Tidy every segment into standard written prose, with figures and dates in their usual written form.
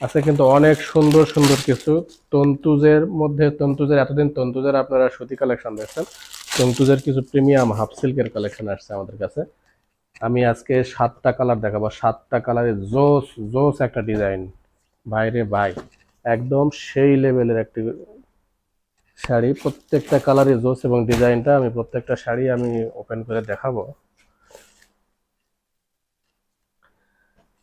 আছে কিন্তু অনেক সুন্দর সুন্দর কিছু তন্তুজের মধ্যে। তন্তুজের এতদিন তন্তুজের আপনারা সুতি কালেকশন দেখছেন, তন্তুজের কিছু প্রিমিয়াম হাফ সিল্কের কালেকশন আসছে আমাদের কাছে। আমি আজকে 7টা কালার দেখাবো, 7টা কালারের জোস জোস একটা ডিজাইন। ভাইরে ভাই, একদম সেই লেভেলের একটি শাড়ি। প্রত্যেকটা কালারই জোস এবং ডিজাইনটা আমি প্রত্যেকটা শাড়ি আমি ওপেন করে দেখাবো।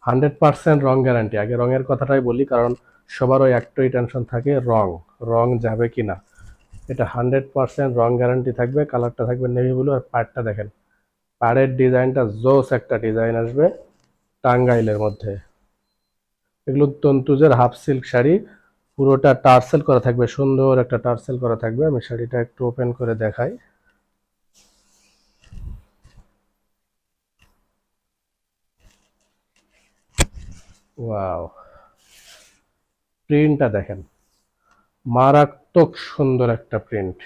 100% রং গ্যারান্টি। আগে রঙের কথাটাই বলি, কারণ সবারও একটাই টেনশন থাকে, রং রং যাবে কিনা। এটা 100% রং গ্যারান্টি থাকবে। কালারটা থাকবে নেভি ব্লু। আর পাড়টা দেখেন, পাড়ের ডিজাইনটা জোস একটা ডিজাইন আসবে টাঙ্গাইলের মধ্যে। এগুলো তন্তুজের হাফ সিল্ক শাড়ি, পুরোটা টার্সেল করা থাকবে, সুন্দর একটা টার্সেল করা থাকবে। আমি শাড়িটা একটু ওপেন করে দেখাই। ওয়াও, প্রিন্টটা দেখেন, মারাত্মক সুন্দর একটা প্রিন্ট।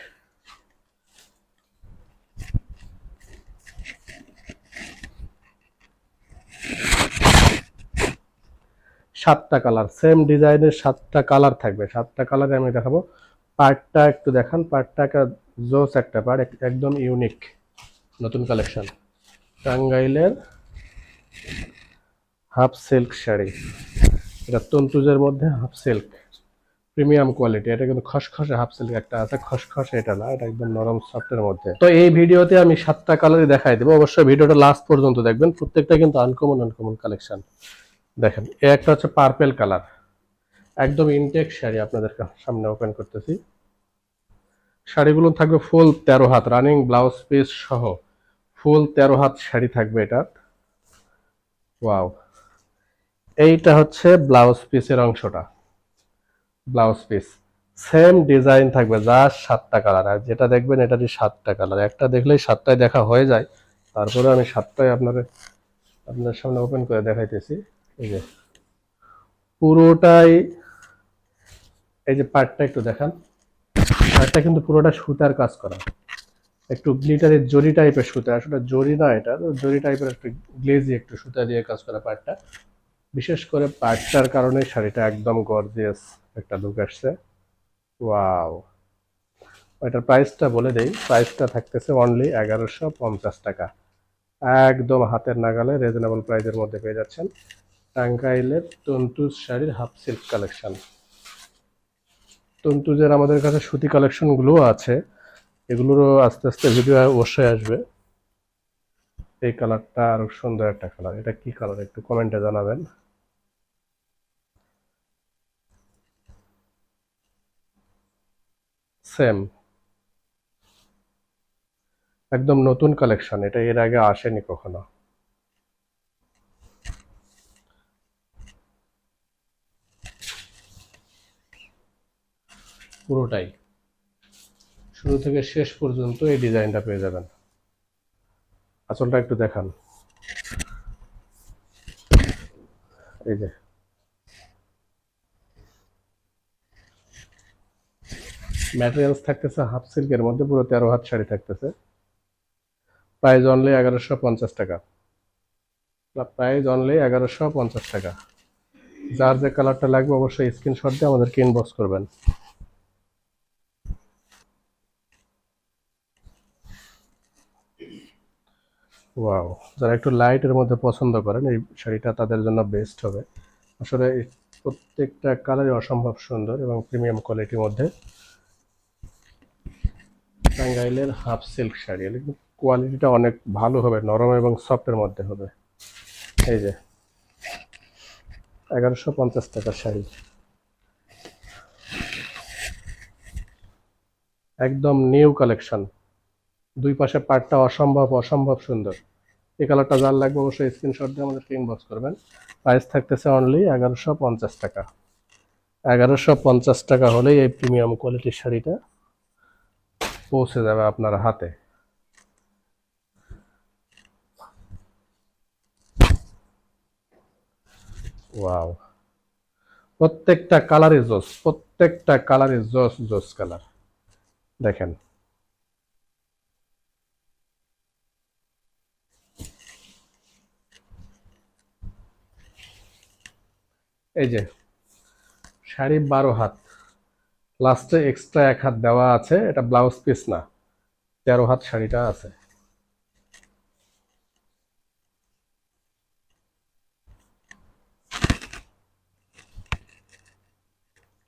7টা কালার, সেম ডিজাইনের 7টা কালার থাকবে। 7টা কালারে আমি দেখাবো। পার্টটা একটু দেখান, পার্টটা একটা জোস একটা পার্ট, একদম ইউনিক নতুন কালেকশন। টাঙ্গাইলের হাফ সিল্ক শাড়ি, এটা তন্তুজের মধ্যে হাফ সিল্ক, প্রিমিয়াম কোয়ালিটি। এটা কিন্তু খসখসে হাফ সিল্ক একটা আছে, খসখসে এটা না, এটা একদম নরম সফটের মধ্যে। তো এই ভিডিওতে আমি 7টা কালারই দেখাই দেবো, অবশ্যই ভিডিওটা লাস্ট পর্যন্ত দেখবেন। প্রত্যেকটা কিন্তু আনকমন আনকমন কালেকশন। দেখেন, এ একটা হচ্ছে পার্পেল কালার, একদম ইনটেক শাড়ি আপনাদের সামনে ওপেন করতেছি। শাড়িগুলো থাকবে ফুল 13 হাত, রানিং ব্লাউজ পিস সহ ফুল 13 হাত শাড়ি থাকবে এটা। ওয়াও, এইটা হচ্ছে ব্লাউজ পিসের অংশটা। ব্লাউজ পিস সেম ডিজাইন থাকবে, যা 7টা কালার। আর যেটা দেখবেন এটারই 7টা কালার, একটা দেখলেই 7টাই দেখা হয়ে যায়। তারপরে আমি 7টাই আপনার সামনে ওপেন করে দেখাইতেছি। এই যে পুরোটাই, এই যে পার্টটা একটু দেখান, পার্টটা কিন্তু পুরোটা সুতার কাজ করা, একটু গ্লিটারের জরি টাইপের সুতা। আসলে জরি না, এটা জরি টাইপের একটু গ্লেজি একটু সুতা দিয়ে কাজ করা পার্টটা। বিশেষ করে পার্টটার কারণে শাড়িটা একদম গর্জিয়াস একটা লুক আসছে। ওয়াও, এটার প্রাইসটা বলে দেই। প্রাইসটা থাকতেছে অনলি 1150 টাকা। একদম হাতের নাগালে রিজনেবল প্রাইসের মধ্যে পেয়ে যাচ্ছেন টাঙ্গাইলের তন্তুজ শাড়ির হাফ সিল্ক কালেকশন। তন্তুজের আমাদের কাছে সুতি কালেকশনগুলোও আছে, এগুলোরও আস্তে আস্তে ভিডিও অবশ্যই আসবে। এই কালারটা আরো সুন্দর একটা কালার। এটা কি কালার একটু কমেন্টে জানাবেন। সেম, একদম নতুন কালেকশন, এটা এর আগে আসেনি কখনো। পুরোটাই শুরু থেকে শেষ পর্যন্ত এই ডিজাইনটা পেয়ে যাবেন। আঁচলটা একটু দেখান, এই যে ম্যাটেরিয়ালস থাকতেছে হাফ সিল্কের মধ্যে, পুরো 13 হাত শাড়ি থাকতেছে। প্রাইস অনলি 1150 টাকা। প্রাইস অনলি 1150 টাকা। যার যে কালারটা লাগবে অবশ্যই স্ক্রিনশট দিয়ে আমাদেরকে ইনবক্স করবেন। ওয়াও, যারা একটু লাইটের মধ্যে পছন্দ করেন এই শাড়িটা তাদের জন্য বেস্ট হবে। আসলে প্রত্যেকটা কালারই অসম্ভব সুন্দর এবং প্রিমিয়াম কোয়ালিটির মধ্যে। টাঙ্গাইলের হাফ সিল্ক শাড়ি, কোয়ালিটিটা অনেক ভালো হবে, নরম এবং সফটের মধ্যে হবে। এই যে 1150 টাকার শাড়ি, একদম নিউ কালেকশন। দুই পাশে পাটটা অসম্ভব অসম্ভব সুন্দর। এই কালারটা যার লাগবে অবশ্যই স্ক্রিনশট দিয়ে আমাদেরকে ইনবক্স করবেন। প্রাইস থাকতেছে অনলি 1150 টাকা। 1150 টাকা হলেই এই প্রিমিয়াম কোয়ালিটির শাড়িটা পৌঁছে যাবে আপনার হাতে। ওয়াও, প্রত্যেকটা কালারই জোস, প্রত্যেকটা কালারই জোস জোস কালার। দেখেন, এই যে শাড়ি 12 হাত, লাস্টে এক্সট্রা 1 হাত দেওয়া আছে, এটা ব্লাউজ পিস না, 13 হাত শাড়িটা আছে।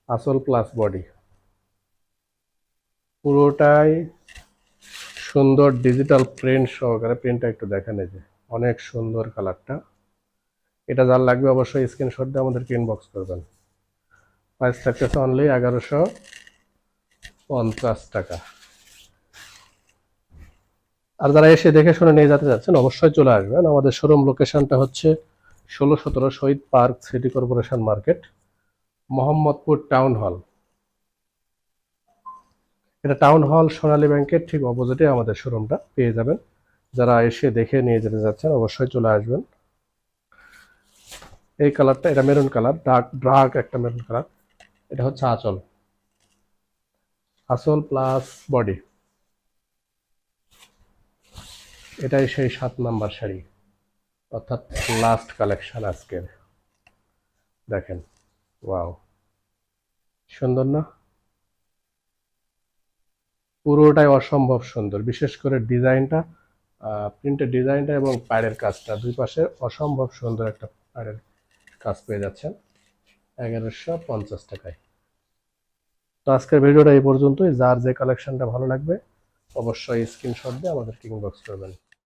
আঁচল প্লাস বডি, পুরোটাই সুন্দর ডিজিটাল প্রিন্ট সহকারে। প্রিন্টটা একটু দেখেন, এই যে অনেক সুন্দর কালারটা। এটা যার লাগবে অবশ্যই স্ক্রিনশট দিয়ে আমাদেরকে ইনবক্স করবেন। প্রাইস থাকতেছে অনলি 1150 টাকা। আর যারা এসে দেখে শুনে নিয়ে যেতে যাচ্ছেন অবশ্যই চলে আসবেন। আমাদের শোরুম লোকেশনটা হচ্ছে 16-17 Shahid park, city corporation market, Mohammadpur town hall. এটা টাউন হল সোনালী ব্যাংকের ঠিক অপোজিটে আমাদের শোরুমটা পেয়ে যাবেন। যারা এসে দেখে নিয়ে যেতে যাচ্ছেন অবশ্যই চলে আসবেন। এই কালারটা, এটা মেরুন কালার, ডার্ক একটা মেরুন কালার। এটা হচ্ছে আঁচল, আঁচল প্লাস বডি। এটাই সেই 7 নাম্বার শাড়ি, অর্থাৎ লাস্ট কালেকশন আজকের। দেখেন, ওয়াও, সুন্দর না? পুরোটাই অসম্ভব সুন্দর, বিশেষ করে ডিজাইনটা, প্রিন্টের ডিজাইনটা এবং পাড়ের কাজটা, দুই পাশে অসম্ভব সুন্দর একটা পাড়ের কাজ পেয়ে যাচ্ছেন 1150 টাকায়। তো আজকের ভিডিওটা এই পর্যন্তই। যার যে কালেকশনটা ভালো লাগবে অবশ্যই স্ক্রিনশট দিয়ে আমাদেরকে ইনবক্স করবেন।